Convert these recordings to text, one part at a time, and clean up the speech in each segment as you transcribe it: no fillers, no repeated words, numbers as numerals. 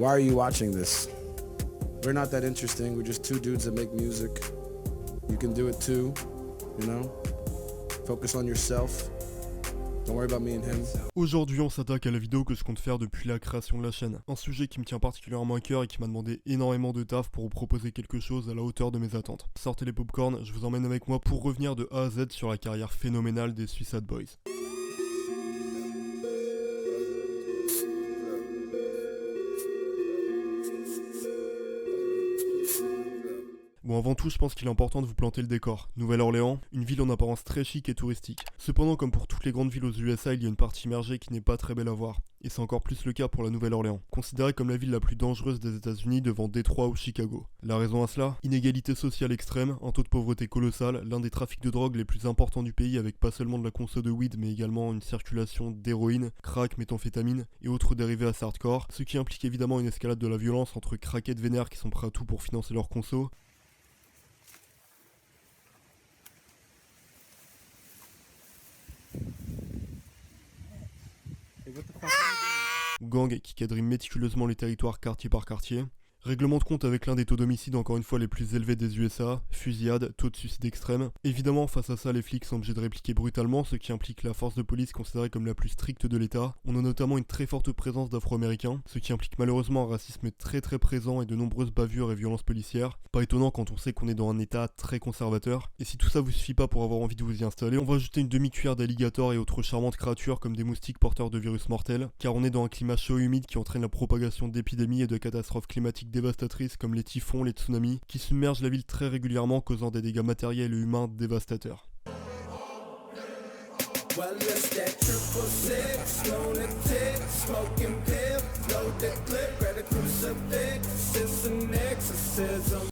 why are you watching this? We're not that interesting. We're just two dudes that make music. You can do it too, you know? Focus on yourself. Don't worry about me and him. Aujourd'hui, on s'attaque à la vidéo que je compte faire depuis la création de la chaîne. Un sujet qui me tient particulièrement à cœur et qui m'a demandé énormément de taf pour vous proposer quelque chose à la hauteur de mes attentes. Sortez les popcorn, je vous emmène avec moi pour revenir de A à Z sur la carrière phénoménale des Suicide Boys. Bon, avant tout, je pense qu'il est important de vous planter le décor. Nouvelle-Orléans, une ville en apparence très chic et touristique. Cependant, comme pour toutes les grandes villes aux USA, il y a une partie immergée qui n'est pas très belle à voir. Et c'est encore plus le cas pour la Nouvelle-Orléans, considérée comme la ville la plus dangereuse des États-Unis devant Détroit ou Chicago. La raison à cela, inégalité sociale extrême, un taux de pauvreté colossal, l'un des trafics de drogue les plus importants du pays avec pas seulement de la conso de weed mais également une circulation d'héroïne, crack, méthamphétamine et autres dérivés assez hardcore, ce qui implique évidemment une escalade de la violence entre craquettes vénères qui sont prêts à tout pour financer leur conso, gang qui quadrille méticuleusement les territoires quartier par quartier, règlement de compte avec l'un des taux d'homicide encore une fois les plus élevés des USA, fusillade, taux de suicide extrême. Évidemment, face à ça, les flics sont obligés de répliquer brutalement, ce qui implique la force de police considérée comme la plus stricte de l'État. On a notamment une très forte présence d'Afro-Américains, ce qui implique malheureusement un racisme très présent et de nombreuses bavures et violences policières. Pas étonnant quand on sait qu'on est dans un État très conservateur. Et si tout ça vous suffit pas pour avoir envie de vous y installer, on va ajouter une demi-cuillère d'alligators et autres charmantes créatures comme des moustiques porteurs de virus mortels, car on est dans un climat chaud et humide qui entraîne la propagation d'épidémies et de catastrophes climatiques dévastatrices comme les typhons, les tsunamis, qui submergent la ville très régulièrement, causant des dégâts matériels et humains dévastateurs.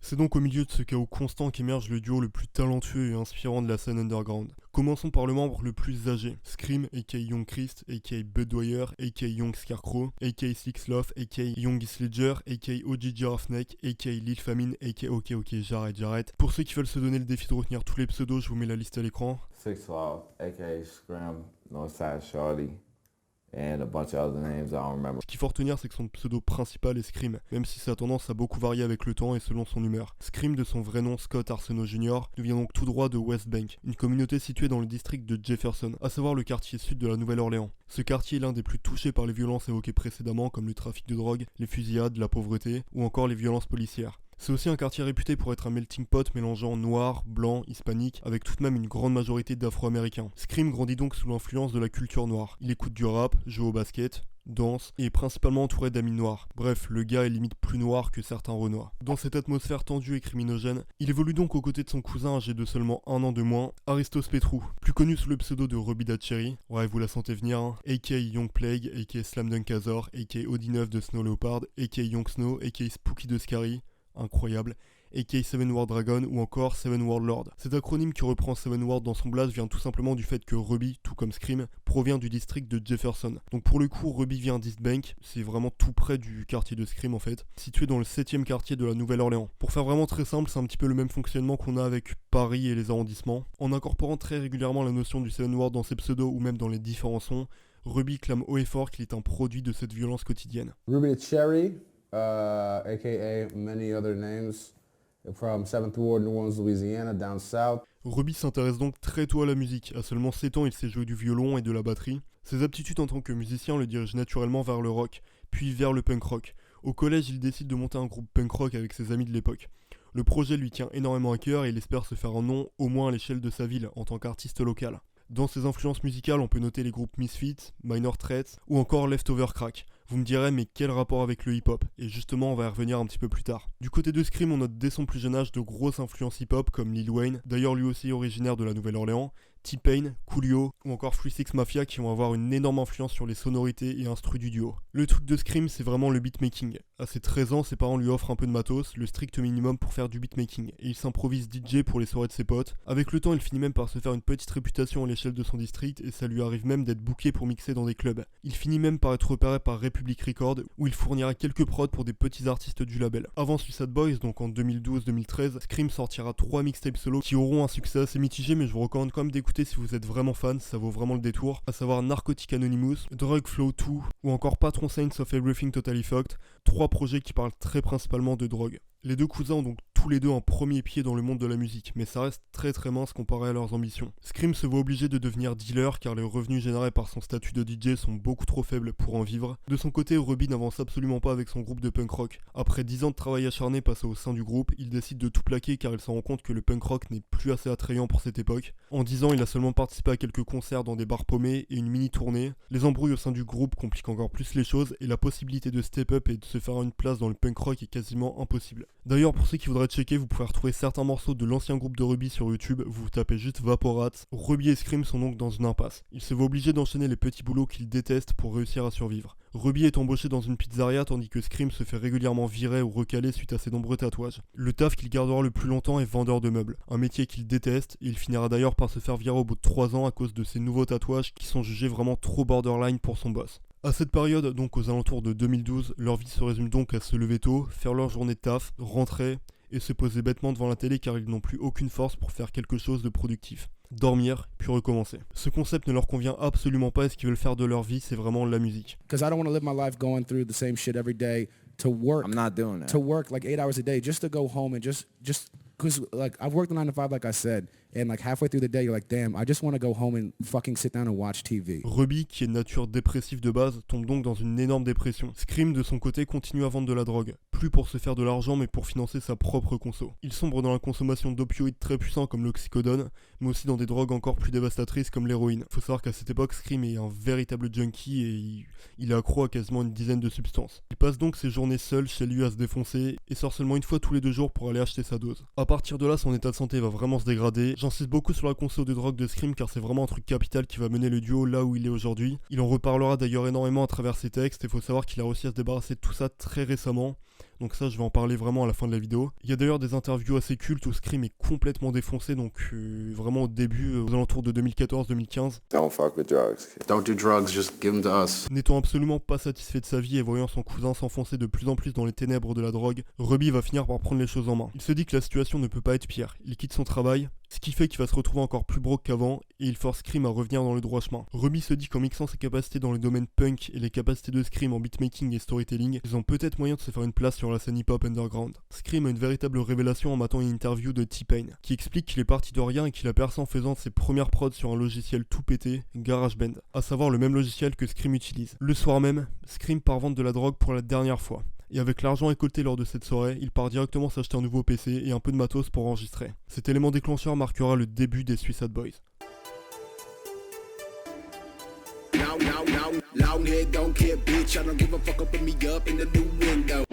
C'est donc au milieu de ce chaos constant qu'émerge le duo le plus talentueux et inspirant de la scène underground. Commençons par le membre le plus âgé, Scream, aka Young Christ, aka Bud Dwyer, aka Young Scarecrow, aka Six Love, aka Young Ledger, aka OG Giraffe Neck, aka Lil Famine, aka ok j'arrête. Pour ceux qui veulent se donner le défi de retenir tous les pseudos, je vous mets la liste à l'écran. Six Love, aka Scream, Northside Shorty. And a bunch of other names I don't remember. Ce qu'il faut retenir, c'est que son pseudo principal est Scream, même si ça a tendance à beaucoup varier avec le temps et selon son humeur. Scream, de son vrai nom Scott Arsenault Jr., nous vient donc tout droit de West Bank, une communauté située dans le district de Jefferson, à savoir le quartier sud de la Nouvelle-Orléans. Ce quartier est l'un des plus touchés par les violences évoquées précédemment, comme le trafic de drogue, les fusillades, la pauvreté, ou encore les violences policières. C'est aussi un quartier réputé pour être un melting pot mélangeant noirs, blancs, hispaniques, avec tout de même une grande majorité d'afro-américains. Scream grandit donc sous l'influence de la culture noire. Il écoute du rap, joue au basket, danse, et est principalement entouré d'amis noirs. Bref, le gars est limite plus noir que certains renois. Dans cette atmosphère tendue et criminogène, il évolue donc aux côtés de son cousin âgé de seulement un an de moins, Aristos Petrou, plus connu sous le pseudo de Robida Cherry, ouais vous la sentez venir, hein, aka Young Plague, aka Slam Dunk Azor, aka Audi9 de Snow Leopard, aka Young Snow, aka Spooky de Scary, incroyable, aka Seven World Dragon ou encore Seven World Lord. Cet acronyme qui reprend Seven World dans son blaze vient tout simplement du fait que Ruby, tout comme Scream, provient du district de Jefferson. Donc pour le coup, Ruby vient d'East Bank, c'est vraiment tout près du quartier de Scream en fait, situé dans le 7ème quartier de la Nouvelle-Orléans. Pour faire vraiment très simple, c'est un petit peu le même fonctionnement qu'on a avec Paris et les arrondissements. En incorporant très régulièrement la notion du Seven World dans ses pseudos ou même dans les différents sons, Ruby clame haut et fort qu'il est un produit de cette violence quotidienne. Ruby the Cherry, aka many other names, from 7th Ward, New Orleans, Louisiana, down south. Ruby s'intéresse donc très tôt à la musique. À seulement 7 ans, il sait jouer du violon et de la batterie. Ses aptitudes en tant que musicien le dirigent naturellement vers le rock, puis vers le punk rock. Au collège, il décide de monter un groupe punk rock avec ses amis de l'époque. Le projet lui tient énormément à cœur et il espère se faire un nom, au moins à l'échelle de sa ville, en tant qu'artiste local. Dans ses influences musicales, on peut noter les groupes Misfits, Minor Threat ou encore Leftover Crack. Vous me direz, mais quel rapport avec le hip-hop? Et justement, on va y revenir un petit peu plus tard. Du côté de Scream, on note dès son plus jeune âge de grosses influences hip-hop comme Lil Wayne, d'ailleurs lui aussi originaire de la Nouvelle-Orléans, T-Pain, Coolio ou encore 3-6 Mafia qui vont avoir une énorme influence sur les sonorités et instrus du duo. Le truc de Scream, c'est vraiment le beatmaking. À ses 13 ans, ses parents lui offrent un peu de matos, le strict minimum pour faire du beatmaking, et il s'improvise DJ pour les soirées de ses potes. Avec le temps, il finit même par se faire une petite réputation à l'échelle de son district, et ça lui arrive même d'être booké pour mixer dans des clubs. Il finit même par être repéré par Republic Records, où il fournira quelques prods pour des petits artistes du label. Avant Suicide Boys, donc en 2012-2013, Scream sortira 3 mixtapes solo qui auront un succès assez mitigé, mais je vous recommande quand même d'écouter écouter si vous êtes vraiment fan, ça vaut vraiment le détour, à savoir Narcotic Anonymous, Drug Flow 2 ou encore Patron Saints of Everything Totally Fucked, 3 projets qui parlent très principalement de drogue. Les deux cousins ont donc tous les deux un premier pied dans le monde de la musique, mais ça reste très mince comparé à leurs ambitions. Scream se voit obligé de devenir dealer car les revenus générés par son statut de DJ sont beaucoup trop faibles pour en vivre. De son côté, Ruby n'avance absolument pas avec son groupe de punk rock. Après 10 ans de travail acharné passé au sein du groupe, il décide de tout plaquer car il se rend compte que le punk rock n'est plus assez attrayant pour cette époque. En 10 ans, il a seulement participé à quelques concerts dans des bars paumés et une mini tournée. Les embrouilles au sein du groupe compliquent encore plus les choses et la possibilité de step up et de se faire une place dans le punk rock est quasiment impossible. D'ailleurs, pour ceux qui voudraient checker, vous pouvez retrouver certains morceaux de l'ancien groupe de Ruby sur YouTube, vous tapez juste Vaporats. Ruby et Scream sont donc dans une impasse. Il se voit obligé d'enchaîner les petits boulots qu'il déteste pour réussir à survivre. Ruby est embauché dans une pizzeria tandis que Scream se fait régulièrement virer ou recaler suite à ses nombreux tatouages. Le taf qu'il gardera le plus longtemps est vendeur de meubles, un métier qu'il déteste et il finira d'ailleurs par se faire virer au bout de 3 ans à cause de ses nouveaux tatouages qui sont jugés vraiment trop borderline pour son boss. À cette période, donc aux alentours de 2012, leur vie se résume donc à se lever tôt, faire leur journée de taf, rentrer et se poser bêtement devant la télé car ils n'ont plus aucune force pour faire quelque chose de productif. Dormir, puis recommencer. Ce concept ne leur convient absolument pas et ce qu'ils veulent faire de leur vie, c'est vraiment la musique. Because I don't want to live my life going through the same shit every day to work. I'm not doing that. To work like 8 hours a day just to go home and just because like I've worked a 9 to 5 like I said, and like halfway through the day you're like damn, I just want to go home and fucking sit down and watch TV. Ruby, qui est de nature dépressive de base, tombe donc dans une énorme dépression. Scream, de son côté, continue à vendre de la drogue. Plus pour se faire de l'argent, mais pour financer sa propre conso. Il sombre dans la consommation d'opioïdes très puissants comme l'oxycodone, mais aussi dans des drogues encore plus dévastatrices comme l'héroïne. Faut savoir qu'à cette époque, Scream est un véritable junkie et il est accro à quasiment une dizaine de substances. Il passe donc ses journées seul chez lui à se défoncer et sort seulement une fois tous les 2 jours pour aller acheter sa dose. À partir de là, son état de santé va vraiment se dégrader. J'insiste beaucoup sur la conso de drogue de Scream car c'est vraiment un truc capital qui va mener le duo là où il est aujourd'hui. Il en reparlera d'ailleurs énormément à travers ses textes et faut savoir qu'il a réussi à se débarrasser de tout ça très récemment. Donc ça je vais en parler vraiment à la fin de la vidéo. Il y a d'ailleurs des interviews assez cultes où Scream est complètement défoncé, donc vraiment au début, aux alentours de 2014-2015. Don't fuck with drugs. Don't do drugs, just give them to us. N'étant absolument pas satisfait de sa vie et voyant son cousin s'enfoncer de plus en plus dans les ténèbres de la drogue, Ruby va finir par prendre les choses en main. Il se dit que la situation ne peut pas être pire. Il quitte son travail, ce qui fait qu'il va se retrouver encore plus broke qu'avant et il force Scream à revenir dans le droit chemin. Ruby se dit qu'en mixant ses capacités dans le domaine punk et les capacités de Scream en beatmaking et storytelling, ils ont peut-être moyen de se faire une place sur la scène hip-hop underground. Scream a une véritable révélation en matant une interview de T-Pain, qui explique qu'il est parti de rien et qu'il a percé en faisant ses premières prods sur un logiciel tout pété, GarageBand, à savoir le même logiciel que Scream utilise. Le soir même, Scream part vendre de la drogue pour la dernière fois. Et avec l'argent récolté lors de cette soirée, il part directement s'acheter un nouveau PC et un peu de matos pour enregistrer. Cet élément déclencheur marquera le début des Suicide Boys.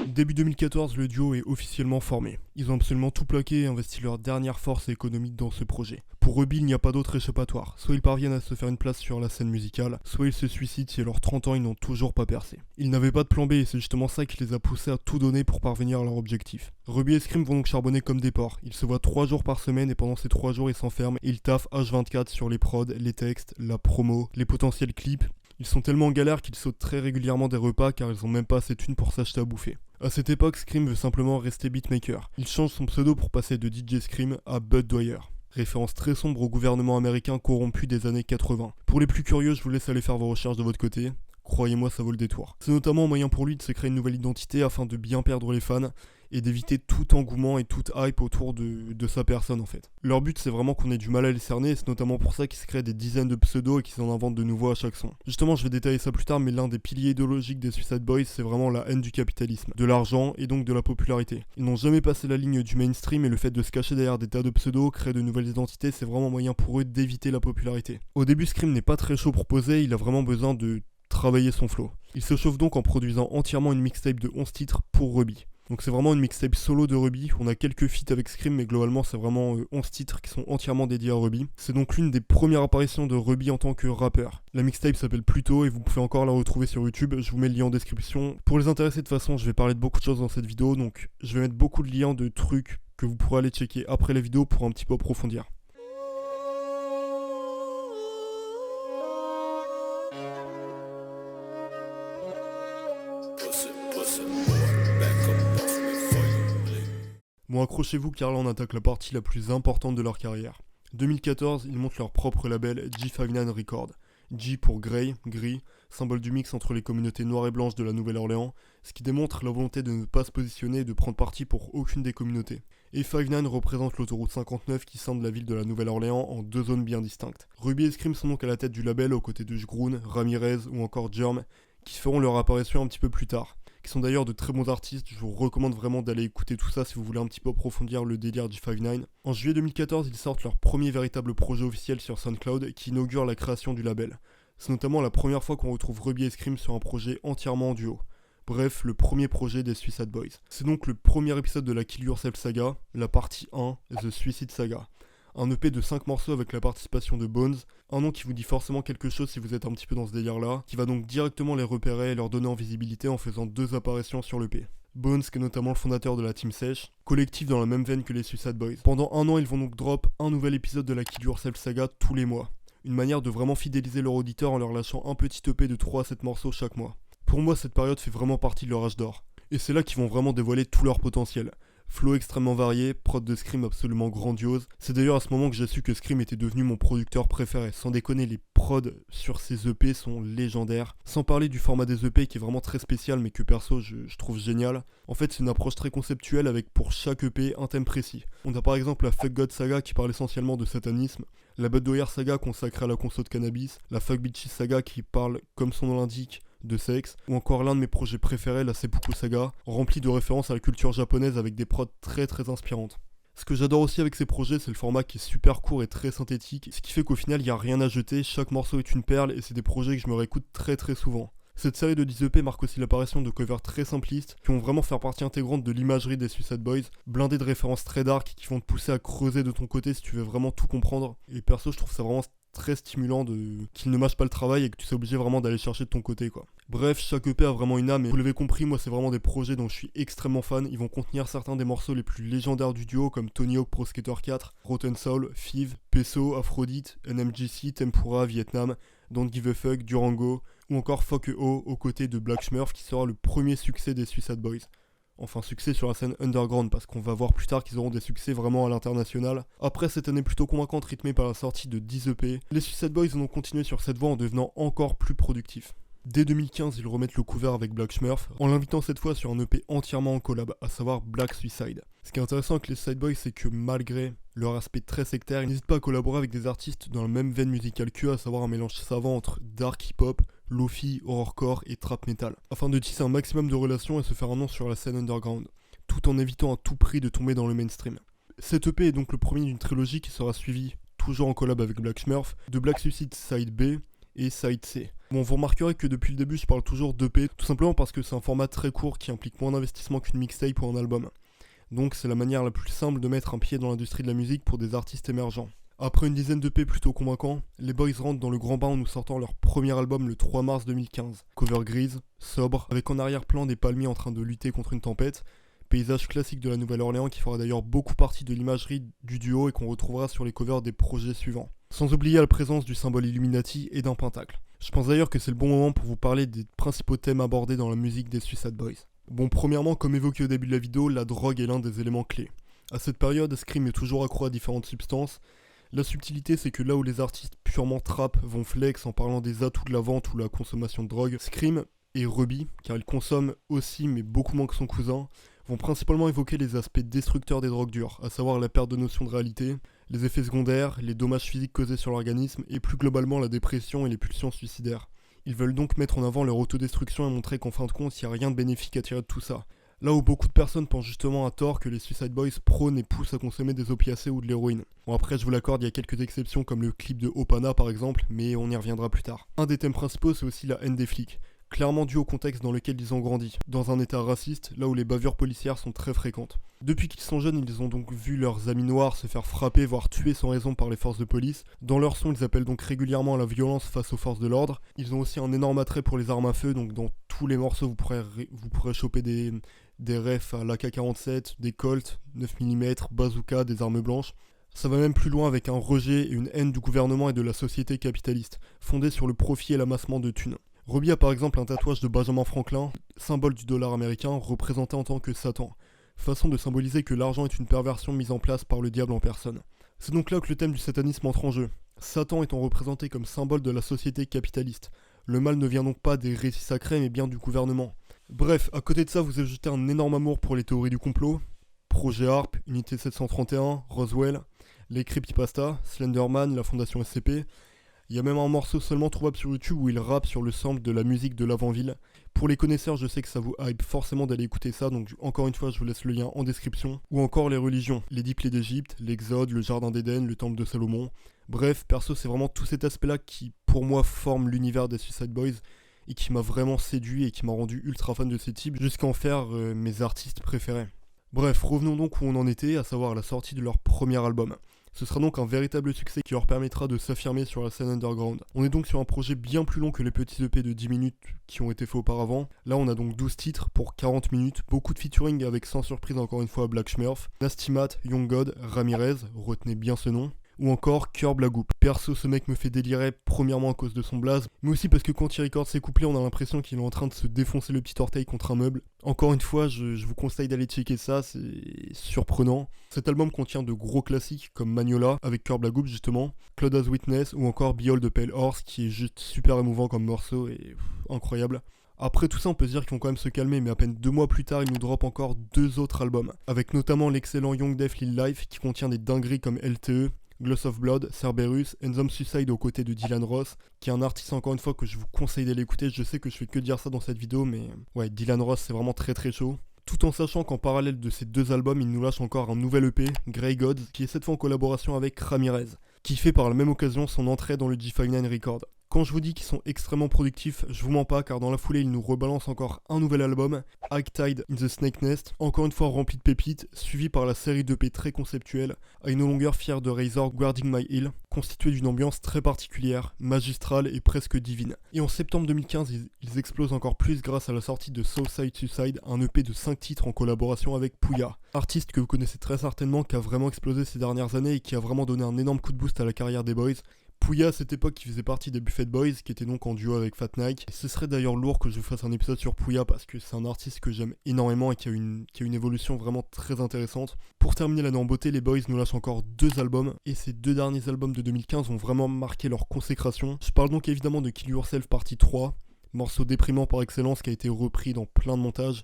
Début 2014, le duo est officiellement formé. Ils ont absolument tout plaqué et investi leur dernière force économique dans ce projet. Pour Ruby, il n'y a pas d'autre échappatoire. Soit ils parviennent à se faire une place sur la scène musicale, soit ils se suicident si à leurs 30 ans ils n'ont toujours pas percé. Ils n'avaient pas de plan B et c'est justement ça qui les a poussés à tout donner pour parvenir à leur objectif. Ruby et Scream vont donc charbonner comme des porcs. Ils se voient 3 jours par semaine et pendant ces 3 jours ils s'enferment et ils taffent H24 sur les prods, les textes, la promo, les potentiels clips. Ils sont tellement en galère qu'ils sautent très régulièrement des repas car ils ont même pas assez de thunes pour s'acheter à bouffer. À cette époque, Scream veut simplement rester beatmaker. Il change son pseudo pour passer de DJ Scream à Bud Dwyer. Référence très sombre au gouvernement américain corrompu des années 80. Pour les plus curieux, je vous laisse aller faire vos recherches de votre côté. Croyez-moi, ça vaut le détour. C'est notamment un moyen pour lui de se créer une nouvelle identité afin de bien perdre les fans et d'éviter tout engouement et toute hype autour de sa personne en fait. Leur but c'est vraiment qu'on ait du mal à les cerner et c'est notamment pour ça qu'ils se créent des dizaines de pseudos et qu'ils en inventent de nouveaux à chaque son. Justement je vais détailler ça plus tard mais l'un des piliers idéologiques des Suicide Boys c'est vraiment la haine du capitalisme, de l'argent et donc de la popularité. Ils n'ont jamais passé la ligne du mainstream et le fait de se cacher derrière des tas de pseudos, créer de nouvelles identités c'est vraiment un moyen pour eux d'éviter la popularité. Au début Scream n'est pas très chaud pour poser, il a vraiment besoin de travailler son flow. Il se chauffe donc en produisant entièrement une mixtape de 11 titres pour Ruby. Donc c'est vraiment une mixtape solo de Ruby, on a quelques feats avec Scream mais globalement c'est vraiment 11 titres qui sont entièrement dédiés à Ruby. C'est donc l'une des premières apparitions de Ruby en tant que rappeur. La mixtape s'appelle Pluto et vous pouvez encore la retrouver sur YouTube, je vous mets le lien en description. Pour les intéressés de toute façon je vais parler de beaucoup de choses dans cette vidéo donc je vais mettre beaucoup de liens de trucs que vous pourrez aller checker après la vidéo pour un petit peu approfondir. Bon accrochez-vous car là on attaque la partie la plus importante de leur carrière. 2014, ils montent leur propre label G59 Records. G pour Grey, gris, symbole du mix entre les communautés noires et blanches de la Nouvelle-Orléans, ce qui démontre la volonté de ne pas se positionner et de prendre parti pour aucune des communautés. Et 59 représente l'autoroute 59 qui scinde la ville de la Nouvelle-Orléans en deux zones bien distinctes. Ruby et Scream sont donc à la tête du label aux côtés de Jgroun, Ramirez ou encore Germ, qui feront leur apparition un petit peu plus tard, qui sont d'ailleurs de très bons artistes. Je vous recommande vraiment d'aller écouter tout ça si vous voulez un petit peu approfondir le délire G59. En juillet 2014, ils sortent leur premier véritable projet officiel sur SoundCloud qui inaugure la création du label. C'est notamment la première fois qu'on retrouve Ruby et Scream sur un projet entièrement en duo. Bref, le premier projet des Suicide Boys. C'est donc le premier épisode de la Kill Yourself Saga, la partie 1, The Suicide Saga. Un EP de 5 morceaux avec la participation de Bones, un nom qui vous dit forcément quelque chose si vous êtes un petit peu dans ce délire-là, qui va donc directement les repérer et leur donner en visibilité en faisant 2 apparitions sur l'EP. Bones, qui est notamment le fondateur de la Team Sesh, collectif dans la même veine que les Suicide Boys. Pendant un an, ils vont donc drop un nouvel épisode de la Kill Yourself Saga tous les mois. Une manière de vraiment fidéliser leur auditeur en leur lâchant un petit EP de 3 à 7 morceaux chaque mois. Pour moi, cette période fait vraiment partie de leur âge d'or. Et c'est là qu'ils vont vraiment dévoiler tout leur potentiel. Flow extrêmement varié, prod de Scream absolument grandiose. C'est d'ailleurs à ce moment que j'ai su que Scream était devenu mon producteur préféré. Sans déconner, les prods sur ces EP sont légendaires. Sans parler du format des EP qui est vraiment très spécial mais que perso je trouve génial. En fait, c'est une approche très conceptuelle avec pour chaque EP un thème précis. On a par exemple la Fuck God Saga qui parle essentiellement de satanisme, la Bud Doyer Saga consacrée à la conso de cannabis, la Fuck Bitches Saga qui parle, comme son nom l'indique, de sexe, ou encore l'un de mes projets préférés, la Seppuku Saga, rempli de références à la culture japonaise avec des prods très inspirantes. Ce que j'adore aussi avec ces projets, c'est le format qui est super court et très synthétique, ce qui fait qu'au final, il n'y a rien à jeter, chaque morceau est une perle et c'est des projets que je me réécoute très souvent. Cette série de 10 EP marque aussi l'apparition de covers très simplistes qui vont vraiment faire partie intégrante de l'imagerie des Suicide Boys, blindés de références très dark qui vont te pousser à creuser de ton côté si tu veux vraiment tout comprendre. Et perso, je trouve ça vraiment très stimulant qu'il ne mâche pas le travail et que tu sois obligé vraiment d'aller chercher de ton côté quoi. Bref, chaque EP a vraiment une âme et vous l'avez compris, moi c'est vraiment des projets dont je suis extrêmement fan. Ils vont contenir certains des morceaux les plus légendaires du duo comme Tony Hawk Pro Skater 4, Rotten Soul, Fiv, Peso, Aphrodite, NMGC, Tempura, Vietnam, Don't Give a Fuck, Durango ou encore Fuck E.O. aux côtés de Black Smurf qui sera le premier succès des Suicide Boys. Enfin succès sur la scène underground parce qu'on va voir plus tard qu'ils auront des succès vraiment à l'international. Après cette année plutôt convaincante rythmée par la sortie de 10 EP, les Suicide Boys ont continué sur cette voie en devenant encore plus productifs. Dès 2015, ils remettent le couvert avec Black Smurf, en l'invitant cette fois sur un EP entièrement en collab, à savoir Black Suicide. Ce qui est intéressant avec les Suicide Boys, c'est que malgré leur aspect très sectaire, ils n'hésitent pas à collaborer avec des artistes dans la même veine musicale qu'eux, à savoir un mélange savant entre dark hip-hop, lofi, horrorcore et trap metal, afin de tisser un maximum de relations et se faire un nom sur la scène underground, tout en évitant à tout prix de tomber dans le mainstream. Cet EP est donc le premier d'une trilogie qui sera suivie, toujours en collab avec Black Smurf, de Black Suicide Side B et Side C. Bon, vous remarquerez que depuis le début je parle toujours d'EP, tout simplement parce que c'est un format très court qui implique moins d'investissement qu'une mixtape ou un album. Donc c'est la manière la plus simple de mettre un pied dans l'industrie de la musique pour des artistes émergents. Après une dizaine d'EP plutôt convaincants, les Boys rentrent dans le grand bain en nous sortant leur premier album le 3 mars 2015. Cover grise, sobre, avec en arrière-plan des palmiers en train de lutter contre une tempête, paysage classique de la Nouvelle-Orléans qui fera d'ailleurs beaucoup partie de l'imagerie du duo et qu'on retrouvera sur les covers des projets suivants. Sans oublier la présence du symbole Illuminati et d'un pentacle. Je pense d'ailleurs que c'est le bon moment pour vous parler des principaux thèmes abordés dans la musique des Suicide Boys. Bon, premièrement, comme évoqué au début de la vidéo, la drogue est l'un des éléments clés. À cette période, Scream est toujours accro à différentes substances. La subtilité, c'est que là où les artistes purement trap vont flex en parlant des atouts de la vente ou la consommation de drogue, Scream et Ruby, car il consomme aussi mais beaucoup moins que son cousin, vont principalement évoquer les aspects destructeurs des drogues dures, à savoir la perte de notion de réalité, les effets secondaires, les dommages physiques causés sur l'organisme et plus globalement la dépression et les pulsions suicidaires. Ils veulent donc mettre en avant leur autodestruction et montrer qu'en fin de compte, il n'y a rien de bénéfique à tirer de tout ça. Là où beaucoup de personnes pensent justement à tort que les Suicide Boys prônent et poussent à consommer des opiacés ou de l'héroïne. Bon après je vous l'accorde, il y a quelques exceptions comme le clip de Opana par exemple, mais on y reviendra plus tard. Un des thèmes principaux c'est aussi la haine des flics, clairement dû au contexte dans lequel ils ont grandi, dans un état raciste, là où les bavures policières sont très fréquentes. Depuis qu'ils sont jeunes, ils ont donc vu leurs amis noirs se faire frapper, voire tuer sans raison par les forces de police. Dans leur son, ils appellent donc régulièrement à la violence face aux forces de l'ordre. Ils ont aussi un énorme attrait pour les armes à feu, donc dans tous les morceaux, vous pourrez choper des refs à l'AK-47, des Colt, 9 mm, bazooka, des armes blanches. Ça va même plus loin avec un rejet et une haine du gouvernement et de la société capitaliste, fondée sur le profit et l'amassement de thunes. Ruby a par exemple un tatouage de Benjamin Franklin, symbole du dollar américain, représenté en tant que Satan. Façon de symboliser que l'argent est une perversion mise en place par le diable en personne. C'est donc là que le thème du satanisme entre en jeu. Satan étant représenté comme symbole de la société capitaliste. Le mal ne vient donc pas des récits sacrés mais bien du gouvernement. Bref, à côté de ça, vous ajoutez un énorme amour pour les théories du complot. Projet Harp, Unité 731, Roswell, les creepypasta, Slenderman, la fondation SCP. Il y a même un morceau seulement trouvable sur YouTube où il rappe sur le sample de la musique de l'avant-ville. Pour les connaisseurs, je sais que ça vous hype forcément d'aller écouter ça, donc encore une fois, je vous laisse le lien en description. Ou encore les religions, les 10 plaies d'Égypte, l'Exode, le Jardin d'Éden, le Temple de Salomon. Bref, perso, c'est vraiment tout cet aspect-là qui, pour moi, forme l'univers des Suicide Boys et qui m'a vraiment séduit et qui m'a rendu ultra fan de ces types jusqu'à en faire mes artistes préférés. Bref, revenons donc où on en était, à savoir la sortie de leur premier album. Ce sera donc un véritable succès qui leur permettra de s'affirmer sur la scène underground. On est donc sur un projet bien plus long que les petits EP de 10 minutes qui ont été faits auparavant. Là on a donc 12 titres pour 40 minutes, beaucoup de featuring avec sans surprise encore une fois Black Smurf, Nasty Matt, Young God, Ramirez, retenez bien ce nom, ou encore Curb la Goupe. Perso, ce mec me fait délirer, premièrement à cause de son blaze, mais aussi parce que quand il recorde ses couplets, on a l'impression qu'il est en train de se défoncer le petit orteil contre un meuble. Encore une fois, je vous conseille d'aller checker ça, c'est surprenant. Cet album contient de gros classiques comme Magnola, avec Curb la Goupe justement, Clauda's Witness, ou encore Behold the Pale Horse, qui est juste super émouvant comme morceau et incroyable. Après tout ça, on peut se dire qu'ils vont quand même se calmer, mais à peine 2 mois plus tard, ils nous dropent encore 2 autres albums, avec notamment l'excellent Young Def Lil Life, qui contient des dingueries comme LTE, Gloss of Blood, Cerberus, Ensom Suicide aux côtés de Dylan Ross, qui est un artiste encore une fois que je vous conseille d'aller écouter. Je sais que je fais que dire ça dans cette vidéo, mais ouais, Dylan Ross c'est vraiment très très chaud. Tout en sachant qu'en parallèle de ces 2 albums, il nous lâche encore un nouvel EP, Grey Gods, qui est cette fois en collaboration avec Ramirez, qui fait par la même occasion son entrée dans le G59 Record. Quand je vous dis qu'ils sont extrêmement productifs, je vous mens pas car dans la foulée ils nous rebalancent encore un nouvel album, High Tide in the Snake Nest, encore une fois rempli de pépites, suivi par la série d'EP très conceptuelle, à une longueur fière de Razor Guarding My Hill, constituée d'une ambiance très particulière, magistrale et presque divine. Et en septembre 2015, ils explosent encore plus grâce à la sortie de Southside Suicide, un EP de 5 titres en collaboration avec Pouya, artiste que vous connaissez très certainement qui a vraiment explosé ces dernières années et qui a vraiment donné un énorme coup de boost à la carrière des Boys. Pouya à cette époque qui faisait partie des Buffet Boys, qui était donc en duo avec Fat Nike. Et ce serait d'ailleurs lourd que je vous fasse un épisode sur Pouya parce que c'est un artiste que j'aime énormément et qui a une évolution vraiment très intéressante. Pour terminer l'année en beauté, les Boys nous lâchent encore 2 albums et ces 2 derniers albums de 2015 ont vraiment marqué leur consécration. Je parle donc évidemment de Kill Yourself partie 3, morceau déprimant par excellence qui a été repris dans plein de montages.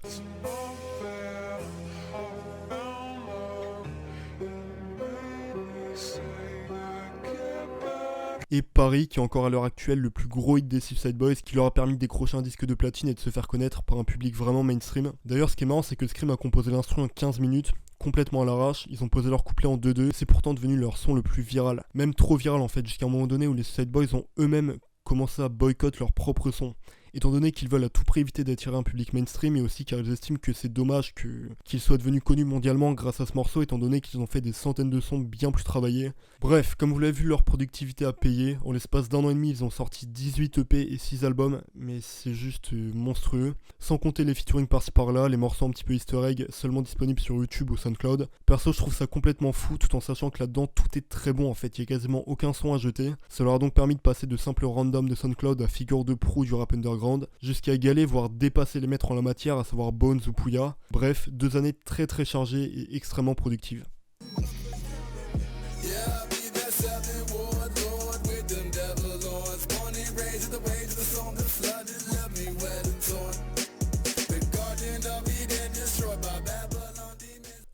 Et Paris, qui est encore à l'heure actuelle le plus gros hit des Suicide Boys, qui leur a permis de décrocher un disque de platine et de se faire connaître par un public vraiment mainstream. D'ailleurs, ce qui est marrant, c'est que Scream a composé l'instru en 15 minutes, complètement à l'arrache, ils ont posé leur couplet en 2-2, c'est pourtant devenu leur son le plus viral. Même trop viral en fait, jusqu'à un moment donné où les Suicide Boys ont eux-mêmes commencé à boycotter leur propre son. Étant donné qu'ils veulent à tout prix éviter d'attirer un public mainstream et aussi car ils estiment que c'est dommage qu'ils soient devenus connus mondialement grâce à ce morceau étant donné qu'ils ont fait des centaines de sons bien plus travaillés. Bref, comme vous l'avez vu, leur productivité a payé. En l'espace d'1 an et demi, ils ont sorti 18 EP et 6 albums, mais c'est juste monstrueux. Sans compter les featuring par-ci par-là, les morceaux un petit peu easter egg seulement disponibles sur YouTube ou SoundCloud. Perso, je trouve ça complètement fou tout en sachant que là-dedans tout est très bon en fait, il n'y a quasiment aucun son à jeter. Ça leur a donc permis de passer de simples random de SoundCloud à figure de proue du rap underground, jusqu'à égaler voire dépasser les maîtres en la matière, à savoir Bones ou Pouya. Bref, 2 années très très chargées et extrêmement productives.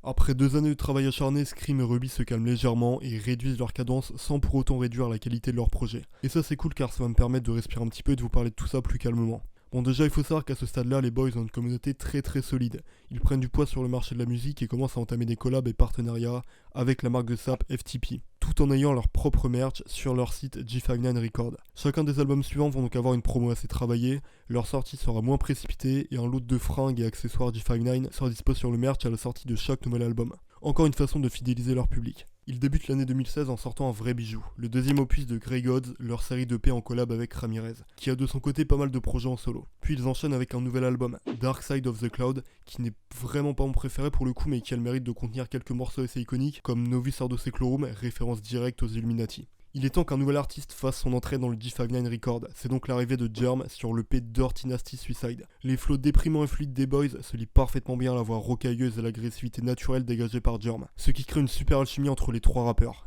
Après 2 années de travail acharné, Scream et Ruby se calment légèrement et réduisent leur cadence sans pour autant réduire la qualité de leur projet. Et ça c'est cool car ça va me permettre de respirer un petit peu et de vous parler de tout ça plus calmement. Bon déjà il faut savoir qu'à ce stade-là, les Boys ont une communauté très très solide. Ils prennent du poids sur le marché de la musique et commencent à entamer des collabs et partenariats avec la marque de sap FTP, tout en ayant leur propre merch sur leur site G59 Record. Chacun des albums suivants vont donc avoir une promo assez travaillée, leur sortie sera moins précipitée et un lot de fringues et accessoires G59 sera dispo sur le merch à la sortie de chaque nouvel album. Encore une façon de fidéliser leur public. Ils débutent l'année 2016 en sortant un vrai bijou, le 2e opus de Grey Gods, leur série d'EP en collab avec Ramirez, qui a de son côté pas mal de projets en solo. Puis ils enchaînent avec un nouvel album, Dark Side of the Cloud, qui n'est vraiment pas mon préféré pour le coup, mais qui a le mérite de contenir quelques morceaux assez iconiques, comme Novus Ordo Seclorum, référence directe aux Illuminati. Il est temps qu'un nouvel artiste fasse son entrée dans le G59 Record. C'est donc l'arrivée de Germ sur l'EP Dirty Nasty Suicide. Les flots déprimants et fluides des Boys se lient parfaitement bien à la voix rocailleuse et l'agressivité naturelle dégagée par Germ, ce qui crée une super alchimie entre les trois rappeurs.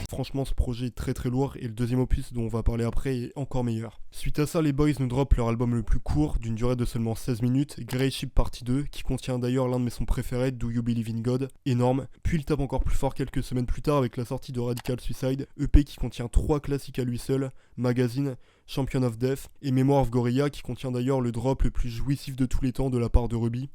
Franchement, ce projet est très lourd et le deuxième opus dont on va parler après est encore meilleur. Suite à ça, les Boys nous droppent leur album le plus court, d'une durée de seulement 16 minutes, Grey Sheep Partie 2, qui contient d'ailleurs l'un de mes sons préférés, Do You Believe in God, énorme. Puis il tape encore plus fort quelques semaines plus tard avec la sortie de Radical Suicide, EP qui contient 3 classiques à lui seul, Magazine, Champion of Death et Memoir of Gorilla, qui contient d'ailleurs le drop le plus jouissif de tous les temps de la part de Ruby.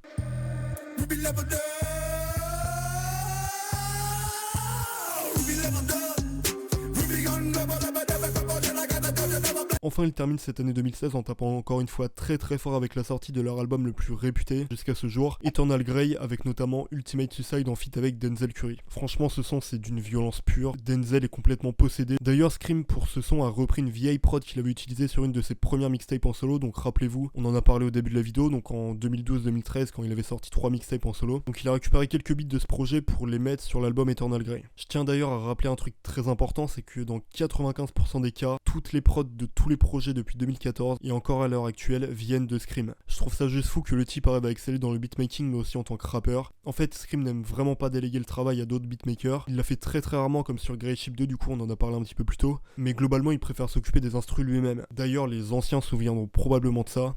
Enfin, ils terminent cette année 2016 en tapant encore une fois très fort avec la sortie de leur album le plus réputé jusqu'à ce jour, Eternal Grey, avec notamment Ultimate Suicide en feat avec Denzel Curry. Franchement, ce son c'est d'une violence pure, Denzel est complètement possédé. D'ailleurs, Scream pour ce son a repris une vieille prod qu'il avait utilisée sur une de ses premières mixtapes en solo, donc rappelez-vous, on en a parlé au début de la vidéo, donc en 2012-2013 quand il avait sorti 3 mixtapes en solo. Donc il a récupéré quelques beats de ce projet pour les mettre sur l'album Eternal Grey. Je tiens d'ailleurs à rappeler un truc très important, c'est que dans 95% des cas, toutes les prods de tous les projets depuis 2014 et encore à l'heure actuelle viennent de Scream. Je trouve ça juste fou que le type arrive à exceller dans le beatmaking mais aussi en tant que rappeur. En fait, Scream n'aime vraiment pas déléguer le travail à d'autres beatmakers. Il l'a fait très rarement comme sur Grey Sheep 2, du coup on en a parlé un petit peu plus tôt. Mais globalement il préfère s'occuper des instrus lui-même. D'ailleurs les anciens se souviendront probablement de ça.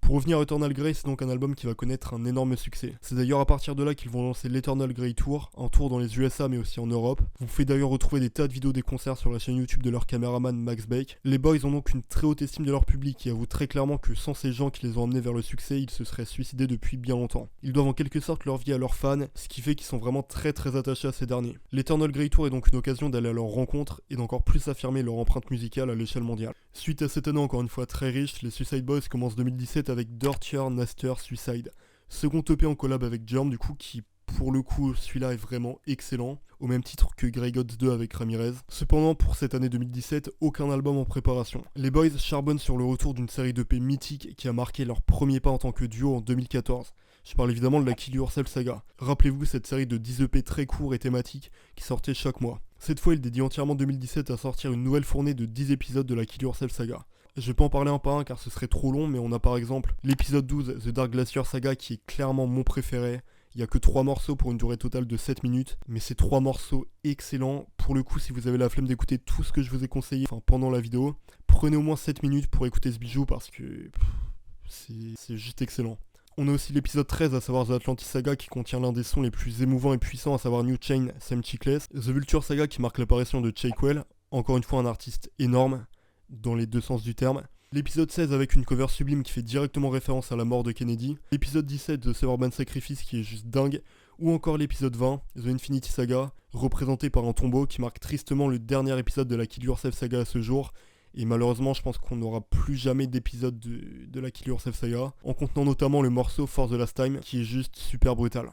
Pour revenir à Eternal Grey, c'est donc un album qui va connaître un énorme succès. C'est d'ailleurs à partir de là qu'ils vont lancer l'Eternal Grey Tour, un tour dans les USA mais aussi en Europe. Vous pouvez d'ailleurs retrouver des tas de vidéos des concerts sur la chaîne YouTube de leur caméraman Max Bake. Les Boys ont donc une très haute estime de leur public et avouent très clairement que sans ces gens qui les ont amenés vers le succès, ils se seraient suicidés depuis bien longtemps. Ils doivent en quelque sorte leur vie à leurs fans, ce qui fait qu'ils sont vraiment très attachés à ces derniers. L'Eternal Grey Tour est donc une occasion d'aller à leur rencontre et d'encore plus affirmer leur empreinte musicale à l'échelle mondiale. Suite à cette année encore une fois très riche, les Suicide Boys commencent 2017 avec Dirtier Nastier Suicide, second EP en collab avec Germ du coup qui pour le coup celui-là est vraiment excellent, au même titre que Grey Gods 2 avec Ramirez. Cependant pour cette année 2017, aucun album en préparation. Les Boys charbonnent sur le retour d'une série d'EP mythique qui a marqué leur premier pas en tant que duo en 2014. Je parle évidemment de la Kill Yourself saga. Rappelez-vous cette série de 10 EP très courts et thématiques qui sortaient chaque mois. Cette fois il dédie entièrement 2017 à sortir une nouvelle fournée de 10 épisodes de la Kill Yourself saga. Je vais pas en parler un par un car ce serait trop long, mais on a par exemple l'épisode 12, The Dark Glacier Saga, qui est clairement mon préféré. Il n'y a que 3 morceaux pour une durée totale de 7 minutes, mais c'est 3 morceaux excellents. Pour le coup, si vous avez la flemme d'écouter tout ce que je vous ai conseillé pendant la vidéo, prenez au moins 7 minutes pour écouter ce bijou parce que c'est juste excellent. On a aussi l'épisode 13, à savoir The Atlantis Saga, qui contient l'un des sons les plus émouvants et puissants, à savoir New Chain, Sam Chickless. The Vulture Saga, qui marque l'apparition de Chakewell, encore une fois un artiste énorme, dans les deux sens du terme. L'épisode 16 avec une cover sublime qui fait directement référence à la mort de Kennedy. L'épisode 17 de Suburban Sacrifice qui est juste dingue. Ou encore l'épisode 20, The Infinity Saga, représenté par un tombeau qui marque tristement le dernier épisode de la Kill Yourself Saga à ce jour. Et malheureusement, je pense qu'on n'aura plus jamais d'épisode de la Kill Yourself Saga, en contenant notamment le morceau For the Last Time, qui est juste super brutal.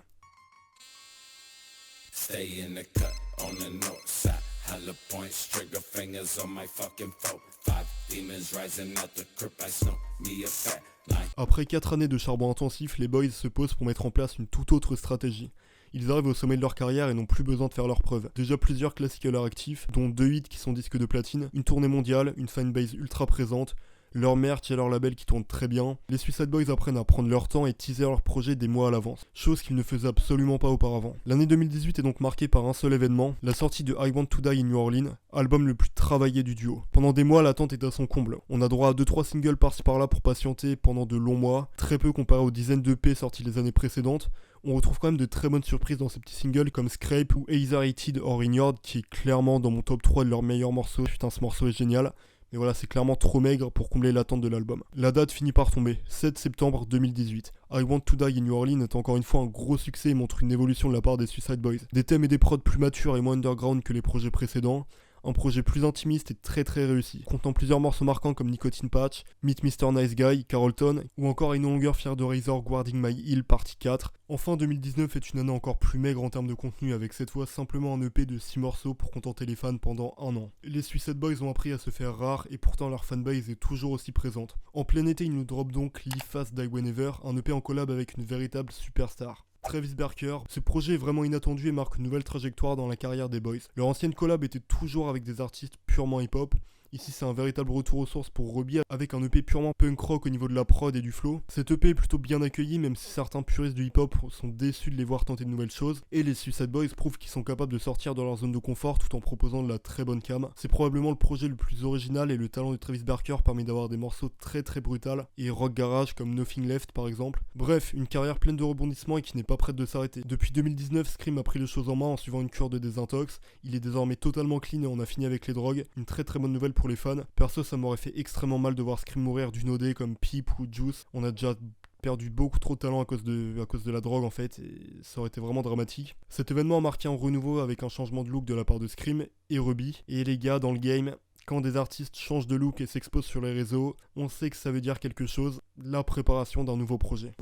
Stay in the cut on the north side. Hella points, trigger fingers on my fucking phone. 5 demons rising out the crypt, I snow me a fat line. Après 4 années de charbon intensif, les Boys se posent pour mettre en place une toute autre stratégie. Ils arrivent au sommet de leur carrière et n'ont plus besoin de faire leurs preuves. Déjà plusieurs classiques à leur actif, dont 2 hits qui sont disques de platine, une tournée mondiale, une fanbase ultra présente, leur merch et leur label qui tournent très bien. Les Suicide Boys apprennent à prendre leur temps et teaser leur projet des mois à l'avance, chose qu'ils ne faisaient absolument pas auparavant. L'année 2018 est donc marquée par un seul événement, la sortie de I Want to Die in New Orleans, album le plus travaillé du duo. Pendant des mois, l'attente est à son comble. On a droit à 2-3 singles par-ci par-là pour patienter pendant de longs mois, très peu comparé aux dizaines d'EP sortis les années précédentes. On retrouve quand même de très bonnes surprises dans ces petits singles comme Scrape ou Either Hated or Ignored, qui est clairement dans mon top 3 de leurs meilleurs morceaux. Putain, ce morceau est génial. Mais voilà, c'est clairement trop maigre pour combler l'attente de l'album. La date finit par tomber, 7 septembre 2018. I Want to Die in New Orleans est encore une fois un gros succès et montre une évolution de la part des Suicide Boys. Des thèmes et des prods plus matures et moins underground que les projets précédents. un projet plus intimiste et très réussi, contenant plusieurs morceaux marquants comme Nicotine Patch, Meet Mr. Nice Guy, Carlton, ou encore I No Longer Fear the Razor Guarding My Hill partie 4. Enfin 2019 est une année encore plus maigre en termes de contenu, avec cette fois simplement un EP de 6 morceaux pour contenter les fans pendant un an. Les Suicide Boys ont appris à se faire rares et pourtant leur fanbase est toujours aussi présente. En plein été, ils nous dropent donc Live Fast Die Whenever, un EP en collab avec une véritable superstar. Travis Barker, ce projet est vraiment inattendu et marque une nouvelle trajectoire dans la carrière des Boys. Leur ancienne collab était toujours avec des artistes purement hip-hop. Ici c'est un véritable retour aux sources pour Robbie avec un EP purement punk rock au niveau de la prod et du flow. Cet EP est plutôt bien accueilli même si certains puristes du hip hop sont déçus de les voir tenter de nouvelles choses. Et les Suicide Boys prouvent qu'ils sont capables de sortir de leur zone de confort tout en proposant de la très bonne cam. C'est probablement le projet le plus original et le talent de Travis Barker permet d'avoir des morceaux très brutals et rock garage comme Nothing Left par exemple. Bref, une carrière pleine de rebondissements et qui n'est pas prête de s'arrêter. Depuis 2019, Scream a pris les choses en main en suivant une cure de désintox. Il est désormais totalement clean et on a fini avec les drogues. Une très bonne nouvelle pour les fans. Perso, ça m'aurait fait extrêmement mal de voir Scream mourir d'une OD comme Peep ou Juice. On a déjà perdu beaucoup trop de talent à cause de la drogue en fait, et ça aurait été vraiment dramatique. Cet événement a marqué un renouveau avec un changement de look de la part de Scream et Ruby. Et les gars, dans le game, quand des artistes changent de look et s'exposent sur les réseaux, on sait que ça veut dire quelque chose, la préparation d'un nouveau projet.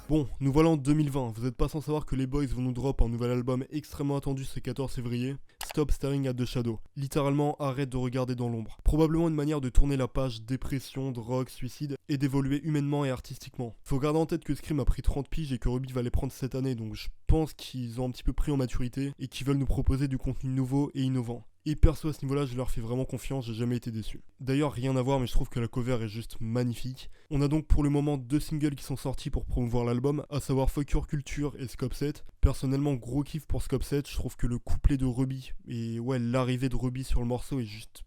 Bon, nous voilà en 2020, vous êtes pas sans savoir que les Boys vont nous drop un nouvel album extrêmement attendu ce 14 février, Stop Staring at the Shadow. Littéralement, arrête de regarder dans l'ombre. Probablement une manière de tourner la page dépression, drogue, suicide, et d'évoluer humainement et artistiquement. Faut garder en tête que Scream a pris 30 piges et que Ruby va les prendre cette année, donc je pense qu'ils ont un petit peu pris en maturité et qu'ils veulent nous proposer du contenu nouveau et innovant. Et perso à ce niveau-là, je leur fais vraiment confiance, j'ai jamais été déçu. D'ailleurs, rien à voir, mais je trouve que la cover est juste magnifique. On a donc pour le moment 2 singles qui sont sortis pour promouvoir l'album, à savoir Fuck Your Culture et Scope 7. Personnellement, gros kiff pour Scope 7, je trouve que le couplet de Ruby, et ouais, l'arrivée de Ruby sur le morceau est juste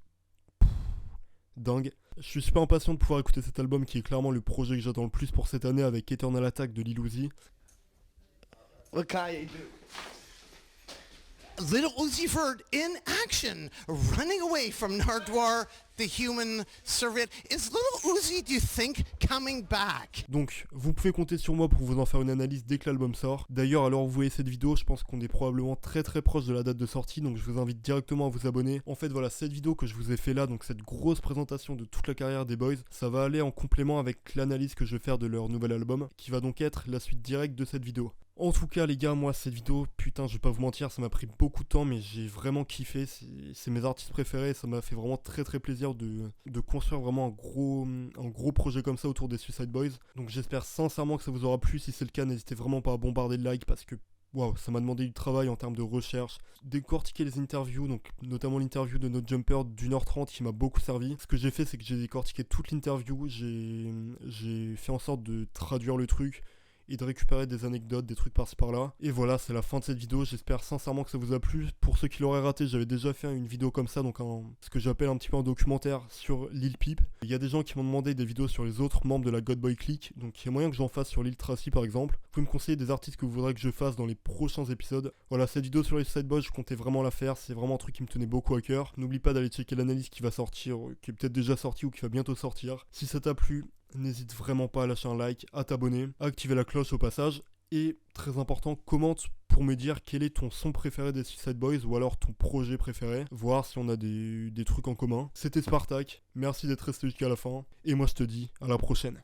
dingue. Je suis super impatient de pouvoir écouter cet album qui est clairement le projet que j'attends le plus pour cette année avec Eternal Attack de Lil Uzi. What Kanye do? Little Uzi Vert in action, running away from Nardwuar, the human serviette. Is Little Uzi, do you think, coming back? Donc, vous pouvez compter sur moi pour vous en faire une analyse dès que l'album sort. D'ailleurs, alors vous voyez cette vidéo, je pense qu'on est probablement très proche de la date de sortie, donc je vous invite directement à vous abonner. En fait, voilà, cette vidéo que je vous ai fait là, donc cette grosse présentation de toute la carrière des Boys, ça va aller en complément avec l'analyse que je vais faire de leur nouvel album, qui va donc être la suite directe de cette vidéo. En tout cas les gars, moi cette vidéo, putain je vais pas vous mentir, ça m'a pris beaucoup de temps mais j'ai vraiment kiffé, c'est mes artistes préférés, ça m'a fait vraiment très plaisir de construire vraiment un gros projet comme ça autour des Suicide Boys. Donc j'espère sincèrement que ça vous aura plu, si c'est le cas n'hésitez vraiment pas à bombarder le like parce que waouh, ça m'a demandé du travail en termes de recherche, décortiquer les interviews, donc notamment l'interview de notre jumper d'1h30 qui m'a beaucoup servi. Ce que j'ai fait c'est que j'ai décortiqué toute l'interview, j'ai fait en sorte de traduire le truc et de récupérer des anecdotes, des trucs par-ci par-là. Et voilà, c'est la fin de cette vidéo, j'espère sincèrement que ça vous a plu. Pour ceux qui l'auraient raté, j'avais déjà fait une vidéo comme ça, donc ce que j'appelle un petit peu un documentaire sur Lil Peep. Il y a des gens qui m'ont demandé des vidéos sur les autres membres de la God Boy Clique, donc il y a moyen que j'en fasse sur Lil Tracy par exemple. Vous pouvez me conseiller des artistes que vous voudrez que je fasse dans les prochains épisodes. Voilà, cette vidéo sur les Suicide Boys, je comptais vraiment la faire, c'est vraiment un truc qui me tenait beaucoup à cœur. N'oublie pas d'aller checker l'analyse qui va sortir, qui est peut-être déjà sortie ou qui va bientôt sortir. Si ça t'a plu, n'hésite vraiment pas à lâcher un like, à t'abonner, à activer la cloche au passage. Et très important, commente pour me dire quel est ton son préféré des Suicide Boys ou alors ton projet préféré, voir si on a des trucs en commun. C'était Spartak, merci d'être resté jusqu'à la fin, et moi je te dis à la prochaine.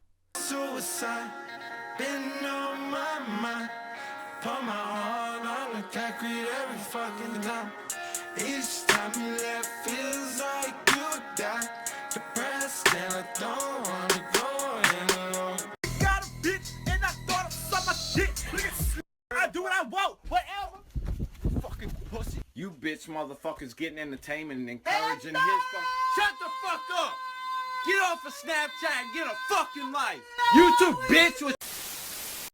I do what I want, whatever. Fucking pussy. You bitch motherfuckers getting entertainment and encouraging his Shut the fuck up. Get off of Snapchat and get a fucking life. You too, bitch.